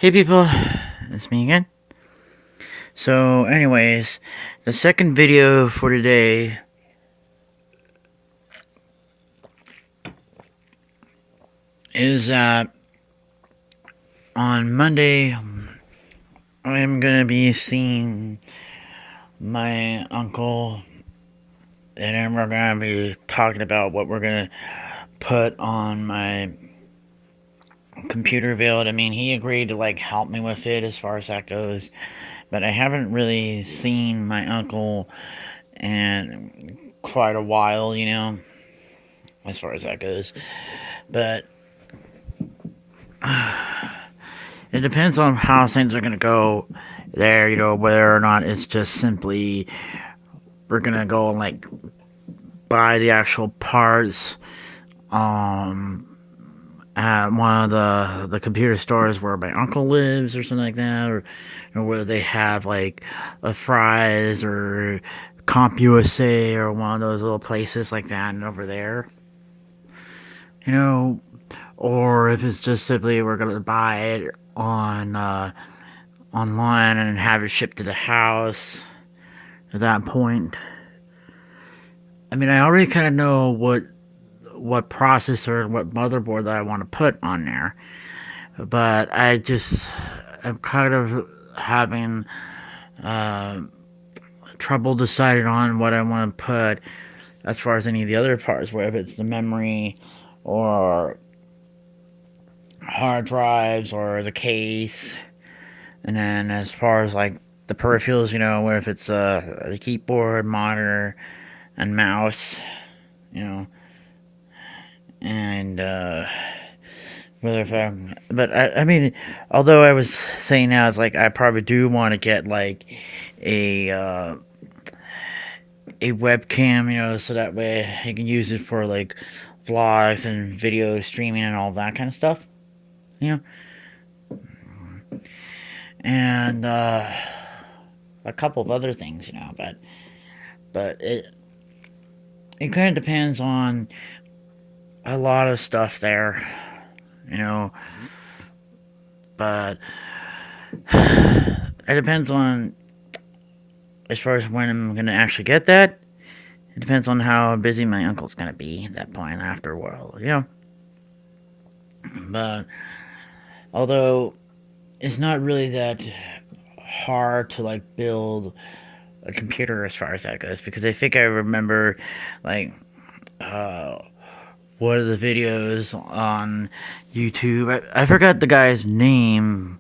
Hey people, it's me again. So, anyways, the second video for today is that on Monday I'm gonna be seeing my uncle, and then we're gonna be talking about what we're gonna put on my computer build. I mean, he agreed to help me with it as far as that goes, but I haven't really seen my uncle in quite a while, as far as that goes. But it depends on how things are going to go there, whether or not it's just simply we're going to go and buy the actual parts at one of the computer stores where my uncle lives or something like that, or whether they have a Fry's or CompUSA or one of those little places like that and over there, you know, or if it's just simply we're going to buy it online and have it shipped to the house at that point. I mean, I already kind of know what processor and what motherboard that I want to put on there, but I'm kind of having trouble deciding on what I want to put as far as any of the other parts, whether it's the memory or hard drives or the case. And then as far as the peripherals, where if it's the keyboard, monitor, and mouse, you know, and whether if but I mean, although I was saying now, it's I probably do want to get a uh, a webcam, so that way I can use it for vlogs and video streaming and all that kind of stuff, you know, and a couple of other things, but it kind of depends on a lot of stuff there, you know, but it depends on as far as when I'm gonna actually get that. It depends on how busy my uncle's gonna be at that point after a while. But although it's not really that hard to build a computer as far as that goes, because I think I remember like uh one of the videos on YouTube. I forgot the guy's name,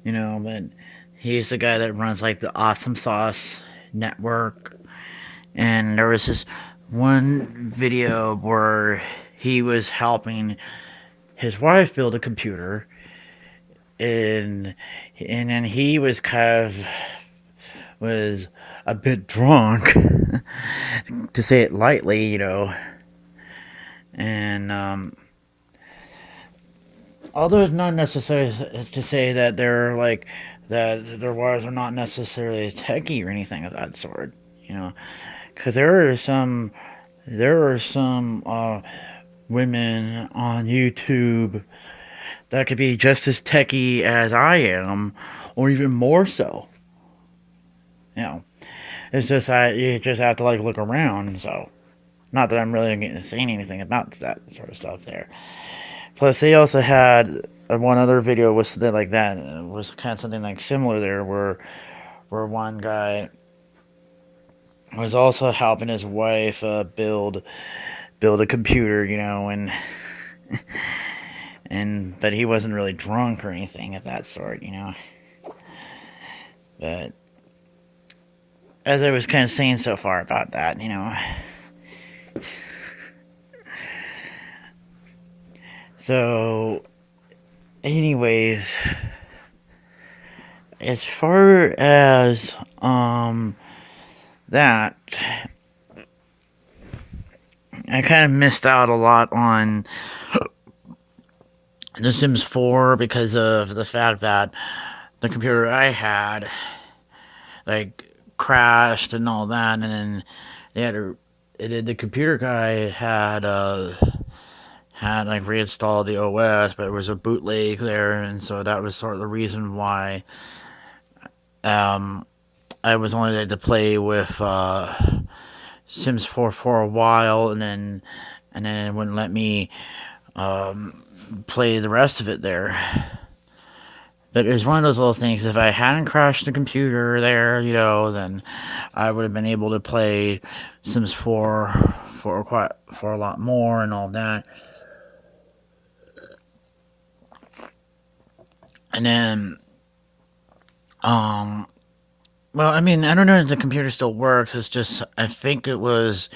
but he's the guy that runs the Awesome Sauce Network. And there was this one video where he was helping his wife build a computer, and then he was was a bit drunk, to say it lightly, and although it's not necessary to say that that their wives are not necessarily techie or anything of that sort, because there are some women on YouTube that could be just as techie as I am, or even more so. You know, it's just you just have to look around. So, not that I'm really getting to saying anything about that sort of stuff there. Plus, they also had one other video was something like that. It was kind of something similar there, where one guy was also helping his wife build a computer, and but he wasn't really drunk or anything of that sort. But as I was kind of saying so far about that. So, anyways, as far as that, I kind of missed out a lot on The Sims 4 because of the fact that the computer I had crashed and all that, and then they had the computer guy had like reinstalled the OS, but it was a bootleg there, and so that was sort of the reason why um, I was only able to play with Sims 4 for a while, and then it wouldn't let me play the rest of it there. But it was one of those little things. If I hadn't crashed the computer there, then I would have been able to play Sims 4 for a lot more and all that. And then, um, well, I mean, I don't know if the computer still works. It's just I think it was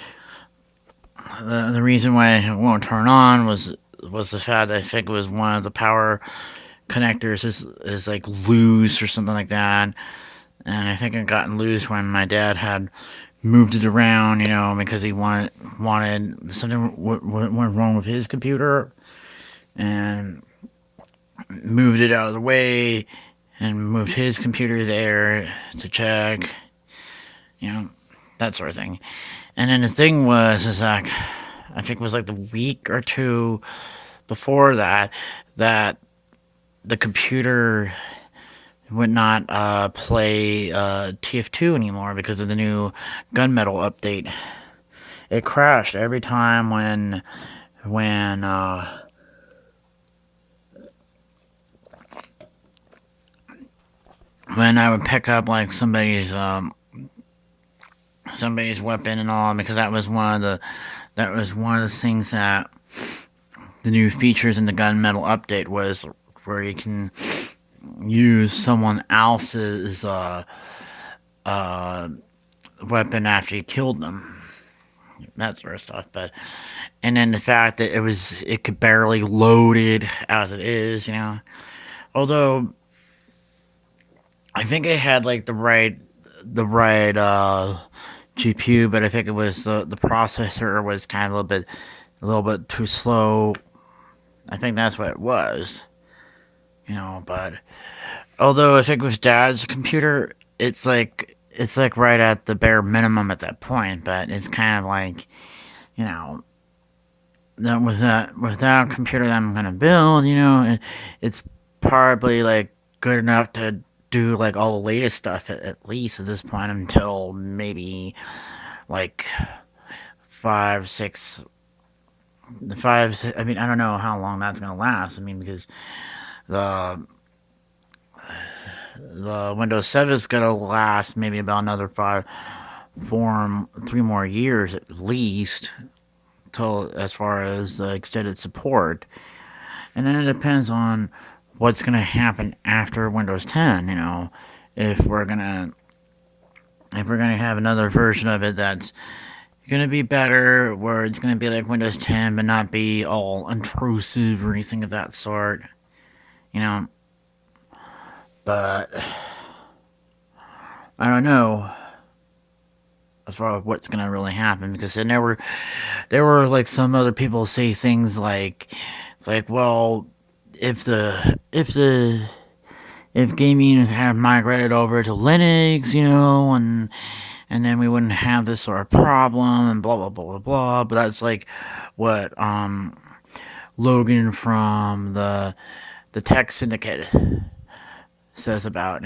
the reason why it won't turn on was the fact that I think it was one of the power connectors is like loose or something like that, and I think it gotten loose when my dad had moved it around, because he wanted something went wrong with his computer, and moved it out of the way and moved his computer there to check, you know, that sort of thing. And then the thing was, is like, I think it was like the week or two before that the computer would not play TF2 anymore because of the new gunmetal update. It crashed every time when I would pick up like somebody's weapon and all, because that was one of the things that the new features in the gunmetal update was, where you can use someone else's uh, weapon after you killed them, that sort of stuff. But and then the fact that it could barely load it as it is, Although I think it had like the right GPU, but I think it was the processor was kind of a little bit too slow. I think that's what it was, But although I think with Dad's computer, it's like right at the bare minimum at that point. But it's kind of like, you know that with that computer that I'm gonna build, it's probably like good enough to do like all the latest stuff at least at this point, until maybe like five, six, I mean, I don't know how long that's gonna last. I mean, because the the Windows 7 is gonna last maybe about another 3 more years at least, till as far as extended support. And then it depends on what's gonna happen after Windows 10. If we're gonna if we're gonna have another version of it that's gonna be better, where it's gonna be like Windows 10 but not be all intrusive or anything of that sort. You know, but I don't know as far as what's gonna really happen, because then there were like some other people say things like, well, if gaming had migrated over to Linux, and then we wouldn't have this sort of problem and blah blah blah blah blah. But that's like what Logan from the Tech Syndicate says about,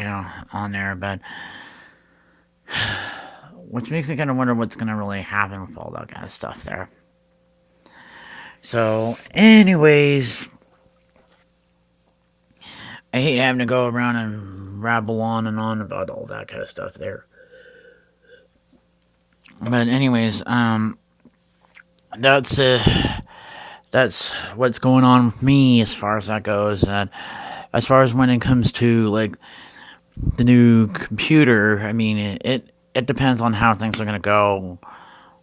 on there. But which makes me kind of wonder what's gonna really happen with all that kind of stuff there. So, anyways, I hate having to go around and rabble on and on about all that kind of stuff there. But anyways, that's that's what's going on with me as far as that goes. And as far as when it comes to like the new computer, I mean, it depends on how things are gonna go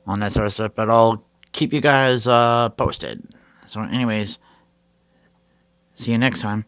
on that sort of stuff. But I'll keep you guys posted. So, anyways, see you next time.